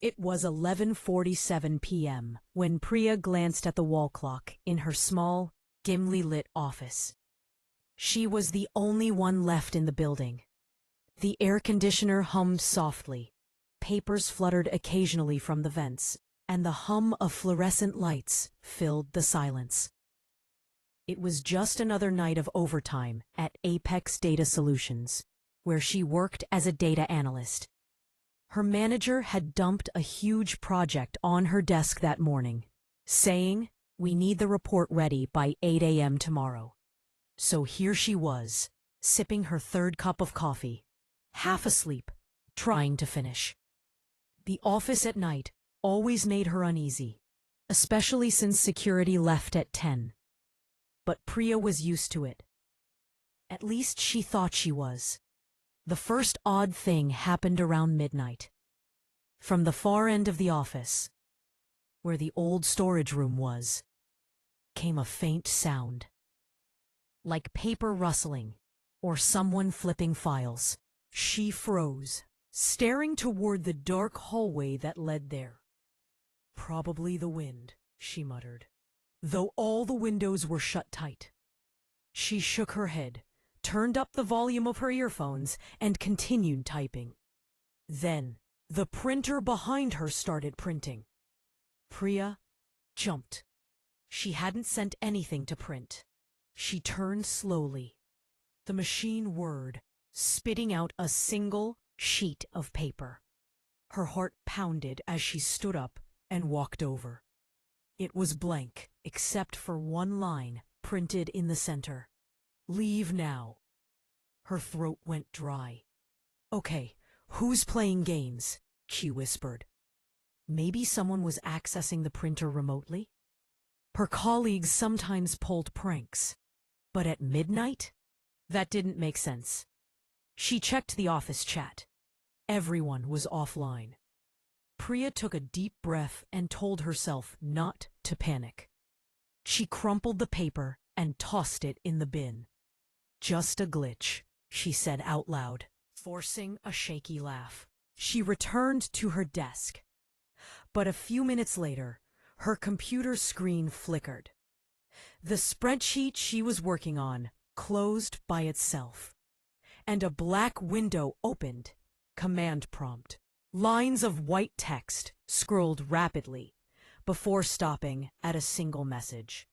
It was 11:47 p.m. when Priya glanced at the wall clock in her small, dimly lit office. She was the only one left in the building. The air conditioner hummed softly, papers fluttered occasionally from the vents, and the hum of fluorescent lights filled the silence. It was just another night of overtime at Apex Data Solutions, where she worked as a data analyst. Her manager had dumped a huge project on her desk that morning, saying, "We need the report ready by 8 a.m. tomorrow." So here she was, sipping her third cup of coffee, half asleep, trying to finish. The office at night always made her uneasy, especially since security left at 10. But Priya was used to it. At least she thought she was. The first odd thing happened around midnight. From the far end of the office, where the old storage room was, came a faint sound. Like paper rustling, or someone flipping files. She froze, staring toward the dark hallway that led there. "Probably the wind," she muttered, though all the windows were shut tight. She shook her head, turned up the volume of her earphones, and continued typing. Then, the printer behind her started printing. Priya jumped. She hadn't sent anything to print. She turned slowly. The machine whirred, spitting out a single sheet of paper. Her heart pounded as she stood up and walked over. It was blank, except for one line printed in the center. "Leave now." Her throat went dry. "Okay, who's playing games?" she whispered. Maybe someone was accessing the printer remotely? Her colleagues sometimes pulled pranks. But at midnight? That didn't make sense. She checked the office chat. Everyone was offline. Priya took a deep breath and told herself not to panic. She crumpled the paper and tossed it in the bin. "Just a glitch," she said out loud, forcing a shaky laugh. She returned to her desk. But a few minutes later, her computer screen flickered. The spreadsheet she was working on closed by itself, and a black window opened. Command prompt. Lines of white text scrolled rapidly before stopping at a single message.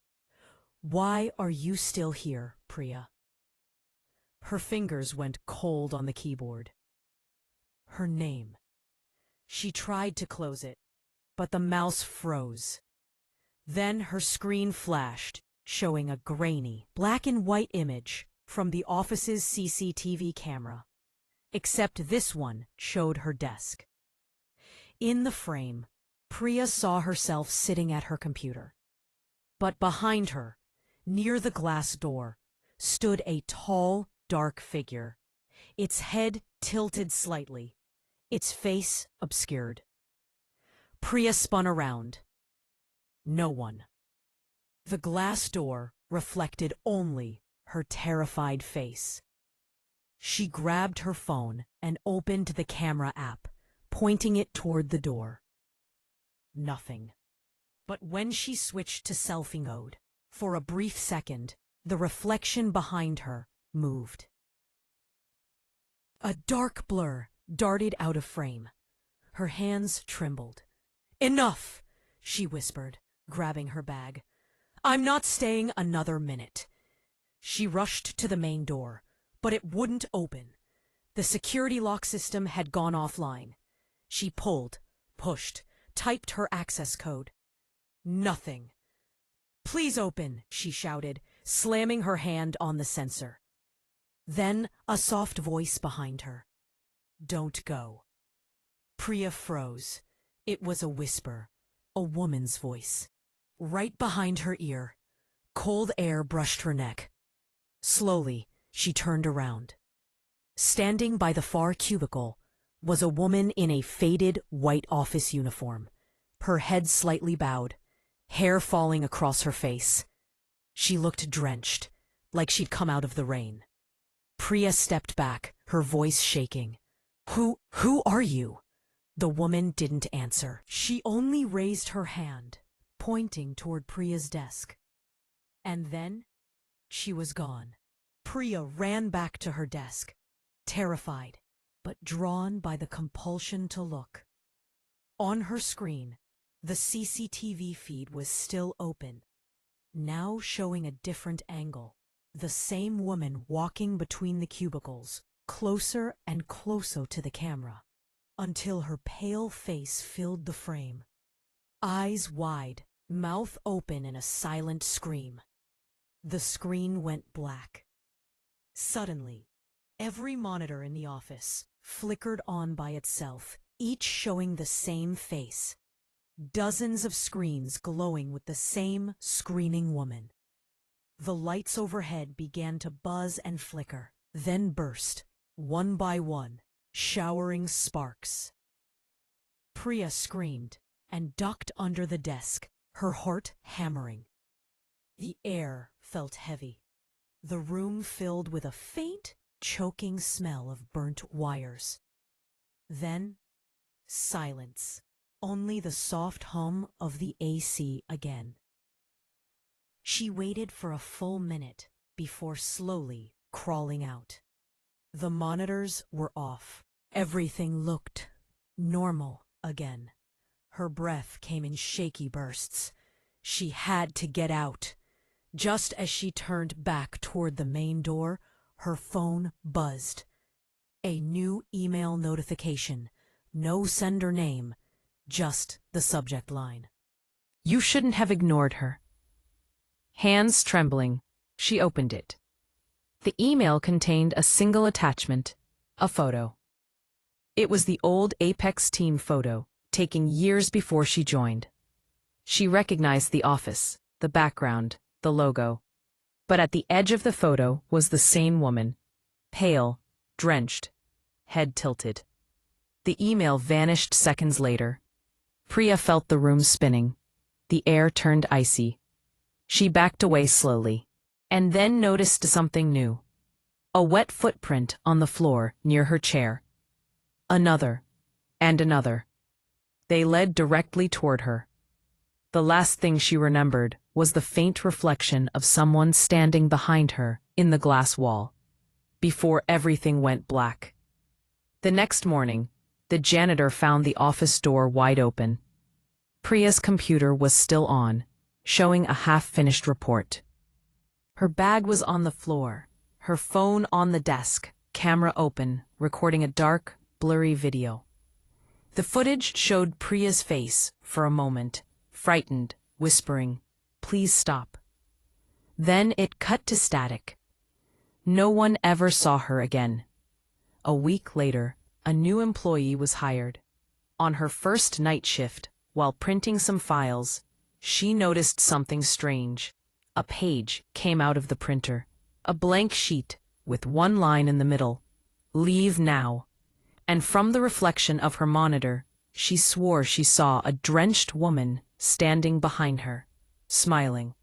"Why are you still here, Priya?" Her fingers went cold on the keyboard. Her name. She tried to close it, but the mouse froze. Then her screen flashed, showing a grainy, black and white image from the office's CCTV camera. Except this one showed her desk. In the frame, Priya saw herself sitting at her computer. But behind her, near the glass door, stood a tall, dark figure, its head tilted slightly, its face obscured. Priya spun around. No one. The glass door reflected only her terrified face. She grabbed her phone and opened the camera app, pointing it toward the door. Nothing. But when she switched to selfie mode, for a brief second, the reflection behind her moved. A dark blur darted out of frame. Her hands trembled. "Enough!" she whispered, grabbing her bag. "I'm not staying another minute." She rushed to the main door, but it wouldn't open. The security lock system had gone offline. She pulled, pushed, typed her access code. Nothing. "Please open," she shouted, slamming her hand on the sensor. Then a soft voice behind her. "Don't go." Priya froze. It was a whisper, a woman's voice. Right behind her ear, cold air brushed her neck. Slowly, she turned around. Standing by the far cubicle was a woman in a faded white office uniform, her head slightly bowed, hair falling across her face. She looked drenched, like she'd come out of the rain. Priya stepped back, her voice shaking. Who are you?" The woman didn't answer. She only raised her hand, pointing toward Priya's desk. And then she was gone. Priya ran back to her desk, terrified, but drawn by the compulsion to look. On her screen, the CCTV feed was still open, now showing a different angle. The same woman walking between the cubicles, closer and closer to the camera, until her pale face filled the frame. Eyes wide, mouth open in a silent scream. The screen went black. Suddenly, every monitor in the office flickered on by itself, each showing the same face. Dozens of screens glowing with the same screaming woman. The lights overhead began to buzz and flicker, then burst, one by one, showering sparks. Priya screamed and ducked under the desk, her heart hammering. The air felt heavy, the room filled with a faint, choking smell of burnt wires. Then, silence, only the soft hum of the AC again. She waited for a full minute before slowly crawling out. The monitors were off. Everything looked normal again. Her breath came in shaky bursts. She had to get out. Just as she turned back toward the main door, her phone buzzed. A new email notification. No sender name, just the subject line. You shouldn't have ignored her. Hands trembling, she opened it. The email contained a single attachment, a photo. It was the old Apex team photo, taken years before she joined. She recognized the office, the background, the logo. But at the edge of the photo was the same woman, pale, drenched, head tilted. The email vanished seconds later. Priya felt the room spinning. The air turned icy. She backed away slowly, and then noticed something new. A wet footprint on the floor near her chair. Another, and another. They led directly toward her. The last thing she remembered was the faint reflection of someone standing behind her in the glass wall, before everything went black. The next morning, the janitor found the office door wide open. Priya's computer was still on, showing a half-finished report. Her bag was on the floor, her phone on the desk, camera open, recording a dark, blurry video. The footage showed Priya's face for a moment, frightened, whispering, "Please stop." Then it cut to static. No one ever saw her again. A week later, a new employee was hired. On her first night shift, while printing some files, she noticed something strange. A page came out of the printer, a blank sheet with one line in the middle, "Leave now." And from the reflection of her monitor, she swore she saw a drenched woman standing behind her, smiling.